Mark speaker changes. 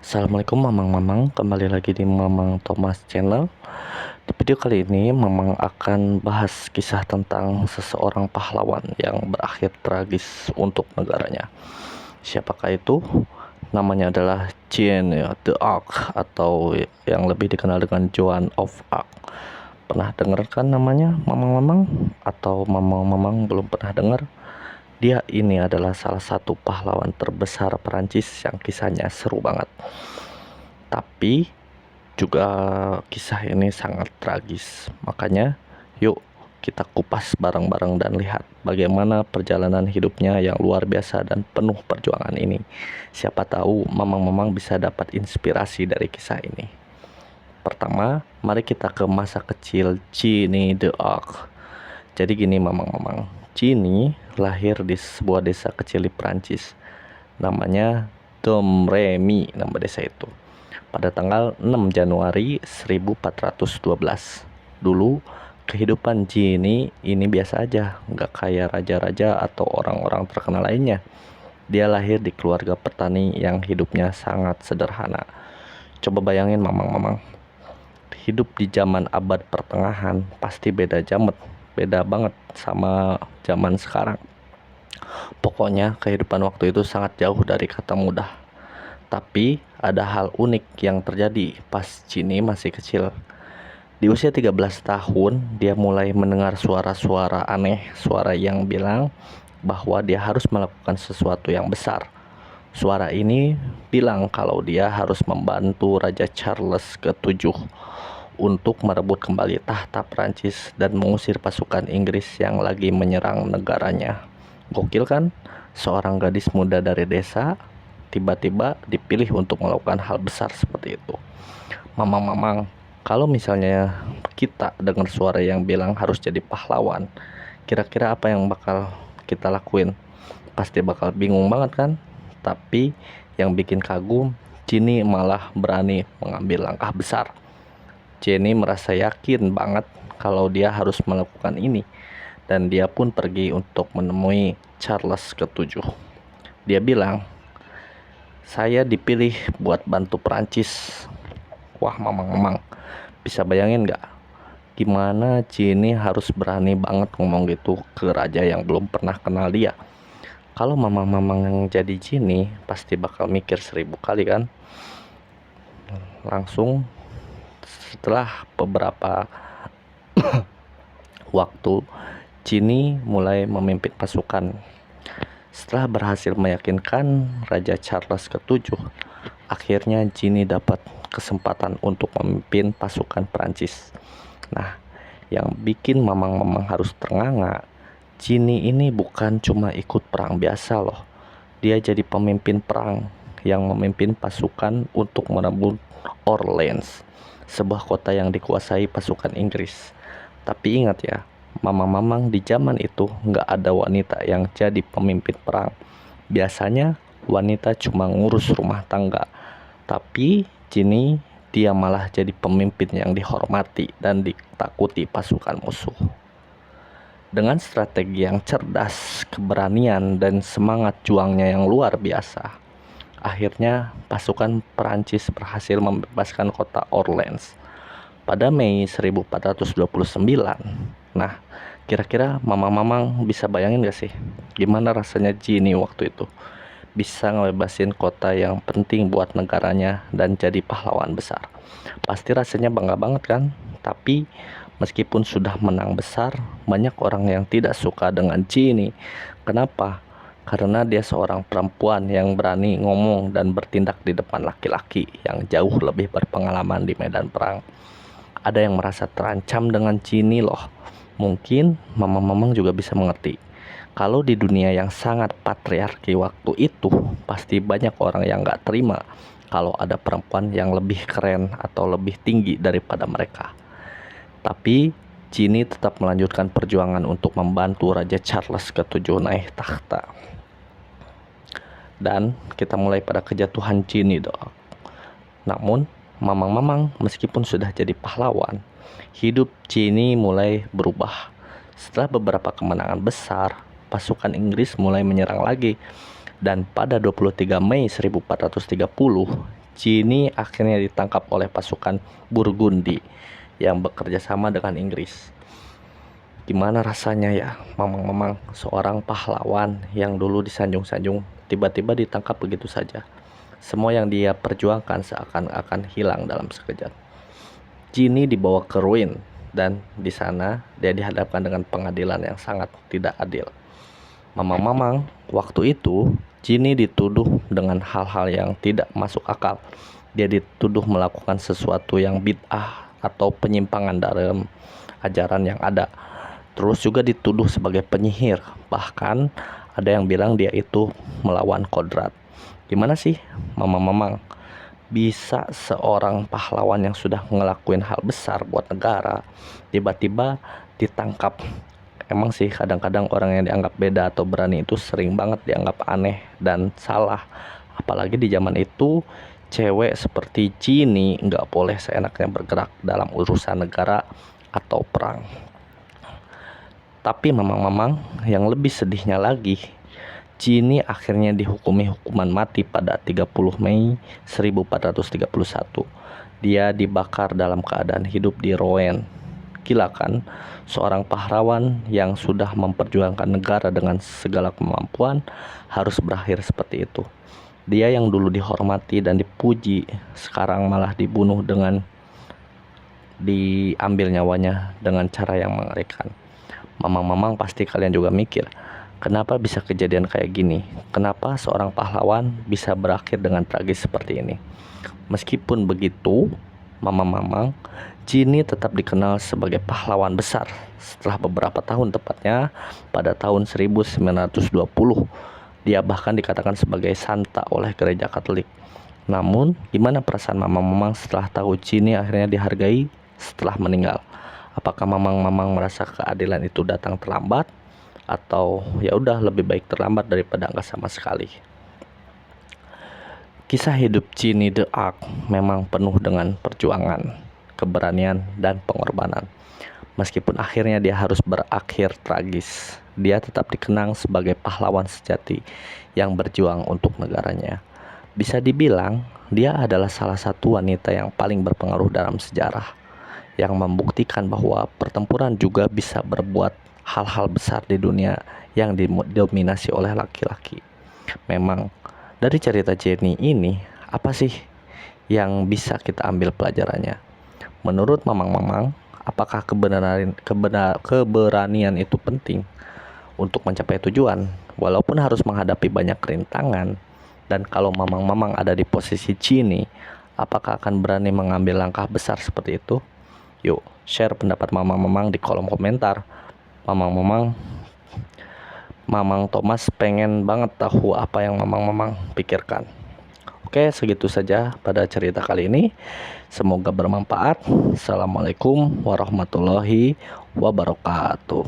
Speaker 1: Assalamualaikum Mamang-Mamang, kembali lagi di Mamang Thomas Channel. Di video kali ini Mamang akan bahas kisah tentang seseorang pahlawan yang berakhir tragis untuk negaranya. Siapakah itu? Namanya adalah Jeanne d'Arc atau yang lebih dikenal dengan Joan of Arc. Pernah dengar kan namanya Mamang-Mamang? Atau Mamang-Mamang belum pernah dengar? Dia ini adalah salah satu pahlawan terbesar Perancis yang kisahnya seru banget. Tapi juga kisah ini sangat tragis. Makanya yuk kita kupas bareng-bareng dan lihat bagaimana perjalanan hidupnya yang luar biasa dan penuh perjuangan ini. Siapa tahu mamang-mamang bisa dapat inspirasi dari kisah ini. Pertama, mari kita ke masa kecil Jeanne d'Arc. Jadi gini mamang-mamang, Jeanne lahir di sebuah desa kecil di Prancis. Namanya Domremy, nama desa itu. Pada tanggal 6 Januari 1412. Dulu kehidupan Jeanne ini biasa aja, nggak kayak raja-raja atau orang-orang terkenal lainnya. Dia lahir di keluarga petani yang hidupnya sangat sederhana. Coba bayangin mamang-mamang, hidup di zaman abad pertengahan pasti beda banget sama zaman sekarang. Pokoknya kehidupan waktu itu sangat jauh dari kata mudah. Tapi ada hal unik yang terjadi pas Jeanne masih kecil. Di usia 13 tahun, dia mulai mendengar suara-suara aneh, suara yang bilang bahwa dia harus melakukan sesuatu yang besar. Suara ini bilang kalau dia harus membantu Raja Charles ke-7 untuk merebut kembali tahta Prancis dan mengusir pasukan Inggris yang lagi menyerang negaranya. Gokil kan? Seorang gadis muda dari desa tiba-tiba dipilih untuk melakukan hal besar seperti itu. Mamang-mamang, kalau misalnya kita dengar suara yang bilang harus jadi pahlawan, kira-kira apa yang bakal kita lakuin? Pasti bakal bingung banget kan? Tapi yang bikin kagum, Jeanne malah berani mengambil langkah besar. Jeanne merasa yakin banget kalau dia harus melakukan ini, dan dia pun pergi untuk menemui Charles ke-7. Dia bilang, saya dipilih buat bantu Perancis. Wah mamang-mamang, bisa bayangin gak? Gimana Jeanne harus berani banget ngomong gitu ke raja yang belum pernah kenal dia. Kalau mamang-mamang yang jadi Jeanne pasti bakal mikir 1000 kali kan. Langsung setelah beberapa waktu, Jeanne mulai memimpin pasukan. Setelah berhasil meyakinkan Raja Charles ke-7, akhirnya Jeanne dapat kesempatan untuk memimpin pasukan Prancis. Nah, yang bikin mamang-mamang harus ternganga, Jeanne ini bukan cuma ikut perang biasa loh. Dia jadi pemimpin perang yang memimpin pasukan untuk merebut Orleans, sebuah kota yang dikuasai pasukan Inggris. Tapi ingat ya, mamang-mamang di zaman itu nggak ada wanita yang jadi pemimpin perang. Biasanya wanita cuma ngurus rumah tangga. Tapi Jeanne dia malah jadi pemimpin yang dihormati dan ditakuti pasukan musuh. Dengan strategi yang cerdas, keberanian, dan semangat juangnya yang luar biasa, akhirnya pasukan Perancis berhasil membebaskan kota Orleans pada Mei 1429. Nah, kira-kira mamang-mamang bisa bayangin gak sih gimana rasanya Jeanne waktu itu bisa ngebebasin kota yang penting buat negaranya dan jadi pahlawan besar. Pasti rasanya bangga banget kan? Tapi meskipun sudah menang besar, banyak orang yang tidak suka dengan Jeanne. Kenapa? Karena dia seorang perempuan yang berani ngomong dan bertindak di depan laki-laki yang jauh lebih berpengalaman di medan perang. Ada yang merasa terancam dengan Jeanne loh. Mungkin mamang-mamang juga bisa mengerti. Kalau di dunia yang sangat patriarki waktu itu, pasti banyak orang yang gak terima kalau ada perempuan yang lebih keren atau lebih tinggi daripada mereka. Tapi Jeanne tetap melanjutkan perjuangan untuk membantu Raja Charles ke-7 naik tahta. Dan kita mulai pada kejatuhan Jeanne d'Arc. Namun, mamang-mamang meskipun sudah jadi pahlawan, hidup Jeanne mulai berubah. Setelah beberapa kemenangan besar, pasukan Inggris mulai menyerang lagi. Dan pada 23 Mei 1430, Ginny akhirnya ditangkap oleh pasukan Burgundy yang bekerja sama dengan Inggris. Gimana rasanya ya, mamang-mamang, seorang pahlawan yang dulu disanjung-sanjung tiba-tiba ditangkap begitu saja. Semua yang dia perjuangkan seakan-akan hilang dalam sekejap. Ginny dibawa ke Ruin dan di sana dia dihadapkan dengan pengadilan yang sangat tidak adil. Mamang-mamang, waktu itu Ginny dituduh dengan hal-hal yang tidak masuk akal. Dia dituduh melakukan sesuatu yang bid'ah atau penyimpangan dalam ajaran yang ada. Terus juga dituduh sebagai penyihir. Bahkan ada yang bilang dia itu melawan kodrat. Gimana sih, mamang-mamang, bisa seorang pahlawan yang sudah ngelakuin hal besar buat negara tiba-tiba ditangkap? Emang sih kadang-kadang orang yang dianggap beda atau berani itu sering banget dianggap aneh dan salah. Apalagi di zaman itu cewek seperti Ginny nggak boleh seenaknya bergerak dalam urusan negara atau perang. Tapi mamang-mamang, yang lebih sedihnya lagi, Ginny akhirnya dihukumi hukuman mati pada 30 Mei 1431. Dia dibakar dalam keadaan hidup di Rouen. Gila kan, seorang pahlawan yang sudah memperjuangkan negara dengan segala kemampuan harus berakhir seperti itu. Dia yang dulu dihormati dan dipuji, sekarang malah dibunuh dengan diambil nyawanya dengan cara yang mengerikan. Mamang-mamang, pasti kalian juga mikir, kenapa bisa kejadian kayak gini? Kenapa seorang pahlawan bisa berakhir dengan tragis seperti ini? Meskipun begitu, mamang-mamang, Ginny tetap dikenal sebagai pahlawan besar. Setelah beberapa tahun, tepatnya pada tahun 1920, dia bahkan dikatakan sebagai santa oleh gereja Katolik. Namun, gimana perasaan mamang-mamang setelah tahu Ginny akhirnya dihargai setelah meninggal? Apakah mamang-mamang merasa keadilan itu datang terlambat, atau ya udah lebih baik terlambat daripada enggak sama sekali? Kisah hidup Ginny d'Arc memang penuh dengan perjuangan, keberanian, dan pengorbanan. Meskipun akhirnya dia harus berakhir tragis, dia tetap dikenang sebagai pahlawan sejati yang berjuang untuk negaranya. Bisa dibilang, dia adalah salah satu wanita yang paling berpengaruh dalam sejarah, yang membuktikan bahwa pertempuran juga bisa berbuat hal-hal besar di dunia yang didominasi oleh laki-laki. Memang, dari cerita Ginny ini, apa sih yang bisa kita ambil pelajarannya? Menurut mamang-mamang, apakah keberanian itu penting untuk mencapai tujuan, walaupun harus menghadapi banyak rintangan? Dan kalau mamang-mamang ada di posisi Ginny, apakah akan berani mengambil langkah besar seperti itu? Yuk, share pendapat mamang-mamang di kolom komentar. Mamang Thomas pengen banget tahu apa yang mamang-mamang pikirkan. Oke, segitu saja pada cerita kali ini. Semoga bermanfaat. Assalamualaikum warahmatullahi wabarakatuh.